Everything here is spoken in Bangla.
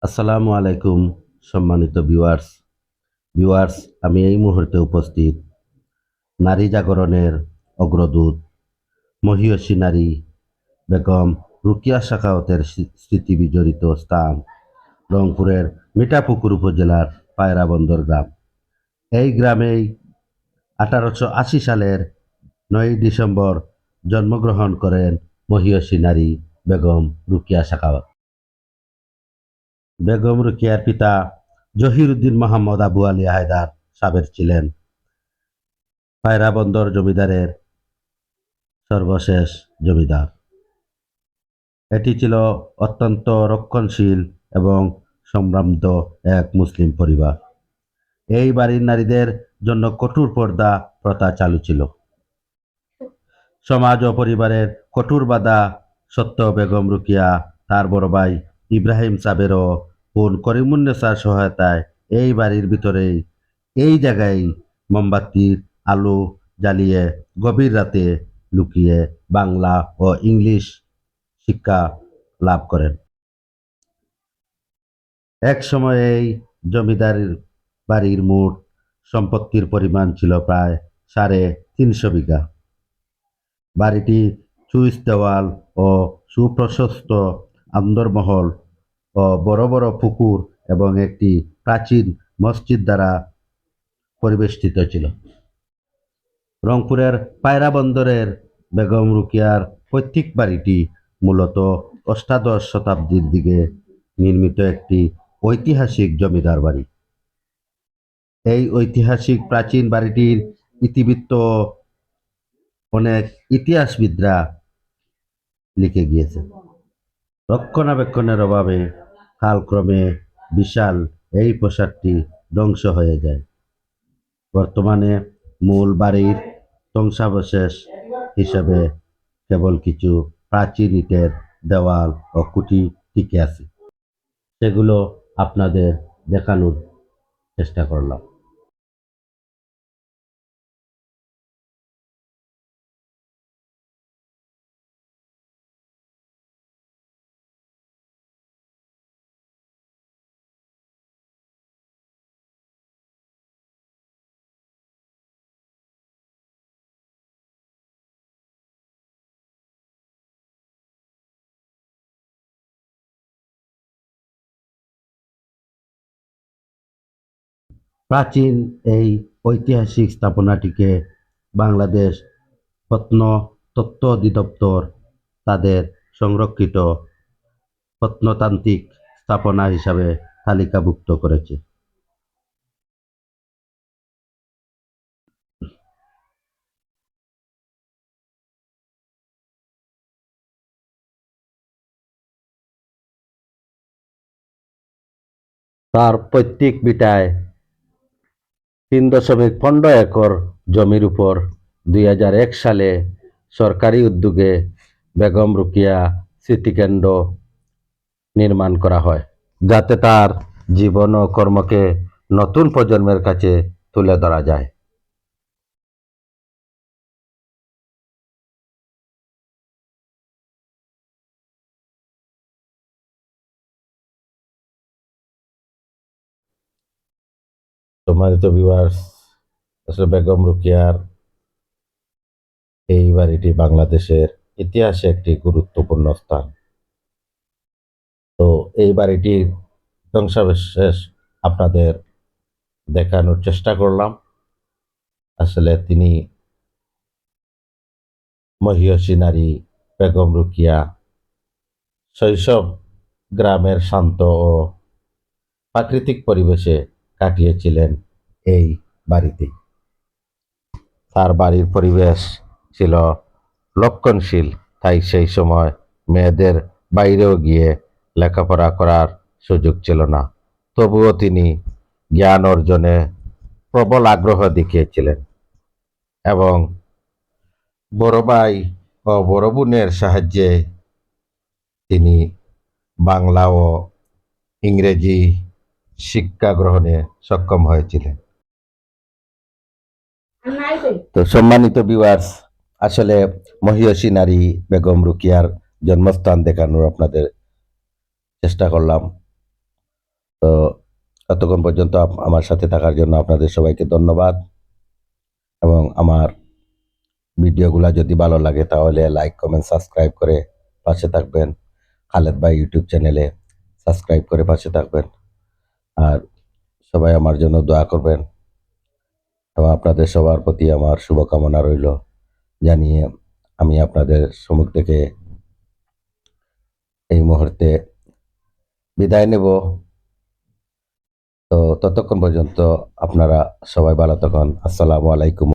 আসসালামু আলাইকুম সম্মানিত ভিউয়ার্স আমি এই মুহূর্তে উপস্থিত নারী জাগরণের অগ্রদূত মহিয়সী নারী বেগম রুকিয়া সাখাওয়াতের স্মৃতি বিজড়িত স্থান রংপুরের মিঠাপুকুর উপজেলার পায়রা বন্দর গ্রাম। এই গ্রামেই 1880 সালের 9 ডিসেম্বর জন্মগ্রহণ করেন মহিয়সী নারী বেগম রুকিয়া সাখাওয়াত। বেগম রুকিয়ার পিতা জহিরুদ্দিন মোহাম্মদ আবু আলী হায়দার সাবের ছিলেন পায়রা বন্দর জমিদারের সর্বশেষ জমিদার। এটি ছিল অত্যন্ত রক্ষণশীল এবং সম্ভ্রান্ত এক মুসলিম পরিবার। এই বাড়ির নারীদের জন্য কঠোর পর্দা প্রথা চালু ছিল। সমাজ ও পরিবারের কঠোর বাধা সত্ত্বেও বেগম রুকিয়া তার বড় ভাই ইব্রাহিম সাবের ও বোন করিমুন্নেসার সহায়তায় এই বাড়ির ভিতরেই এই জায়গায় মোমবাতির আলো জ্বালিয়ে গভীর রাতে লুকিয়ে বাংলা ও ইংলিশ শিক্ষা লাভ করেন। এক সময় এই জমিদার বাড়ির মোট সম্পত্তির পরিমাণ ছিল প্রায় 350 বিঘা। বাড়িটি চুইস দেওয়াল ও সুপ্রশস্ত আন্দরমহল ও বড় বড় পুকুর এবং একটি প্রাচীন মসজিদ দ্বারা পরিবেষ্টিত ছিল। রংপুরের পায়রা বন্দরের বেগম রুকিয়ার পৈতৃক বাড়িটি মূলত অষ্টাদশ শতাব্দীর দিকে নির্মিত একটি ঐতিহাসিক জমিদার বাড়ি। এই ঐতিহাসিক প্রাচীন বাড়িটির ইতিবৃত্ত অনেক ইতিহাসবিদরা লিখে গিয়েছে। রক্ষণাবেক্ষণের অভাবে কালক্রমে বিশাল এই প্রাসাদটি ধ্বংস হয়ে যায়। বর্তমানে মূল বাড়ির ধ্বংসাবশেষ হিসেবে কেবল কিছু প্রাচীন ইটের দেওয়াল ও খুঁটি টিকে আছে। সেগুলো আপনাদের দেখানোর চেষ্টা করলাম। প্রাচীন এই ঐতিহাসিক স্থাপনাটিকে বাংলাদেশ প্রত্নতত্ত্ব অধিদপ্তর তাদের সংরক্ষিত প্রত্নতান্ত্রিক স্থাপনা হিসাবে তালিকাভুক্ত করেছে। তার পৈতৃক ভিটায় 3.15 একর জমির উপর 2001 সালে সরকারি উদ্যোগে বেগম রুকিয়া স্মৃতিকেন্দ্র নির্মাণ করা হয়, যাতে তার জীবন ও কর্মকে নতুন প্রজন্মের কাছে তুলে ধরা যায়। সম্মানিত ভিউয়ার্স, আসলে বেগম রুকিয়ার এই বাড়িটি বাংলাদেশের ইতিহাসে একটি গুরুত্বপূর্ণ স্থান। তো এই বাড়িটির ধ্বংসাবশেষ আপনাদের দেখানোর চেষ্টা করলাম। আসলে তিনি মহিয়সী নারী বেগম রুকিয়া শৈশব গ্রামের শান্ত ও প্রাকৃতিক পরিবেশে কাটিয়েছিলেন এই বাড়িতে। তার বাড়ির পরিবেশ ছিল রক্ষণশীল, তাই সেই সময় মেয়েদের বাইরেও গিয়ে লেখাপড়া করার সুযোগ ছিল না। তবুও তিনি জ্ঞান অর্জনে প্রবল আগ্রহ দেখিয়েছিলেন এবং বড় ভাই ও বড় বোনের সাহায্যে তিনি বাংলা ও ইংরেজি শিক্ষা গ্রহণে সক্ষম হয়েছিলেন। তো সম্মানিত ভিউয়ার্স, আসলে মহিয়সী নারী বেগম রুকিয়ার জন্মস্থান দেখানোর আপনাদের চেষ্টা করলাম। তো ততক্ষণ পর্যন্ত আমার সাথে থাকার জন্য আপনাদের সবাইকে ধন্যবাদ, এবং আমার ভিডিওগুলো যদি ভালো লাগে তাহলে লাইক, কমেন্ট, সাবস্ক্রাইব করে পাশে থাকবেন। খালেদ ভাই ইউটিউব চ্যানেলে সাবস্ক্রাইব করে পাশে থাকবেন। আর সবাই আমার জন্য দোয়া করবেন, এবং আপনাদের সবার প্রতি আমার শুভকামনা রইল জানিয়ে আমি আপনাদের সম্মুখ থেকে এই মুহূর্তে বিদায় নেব। তো ততক্ষণ পর্যন্ত আপনারা সবাই ভালো থাকুন। আসসালামু আলাইকুম।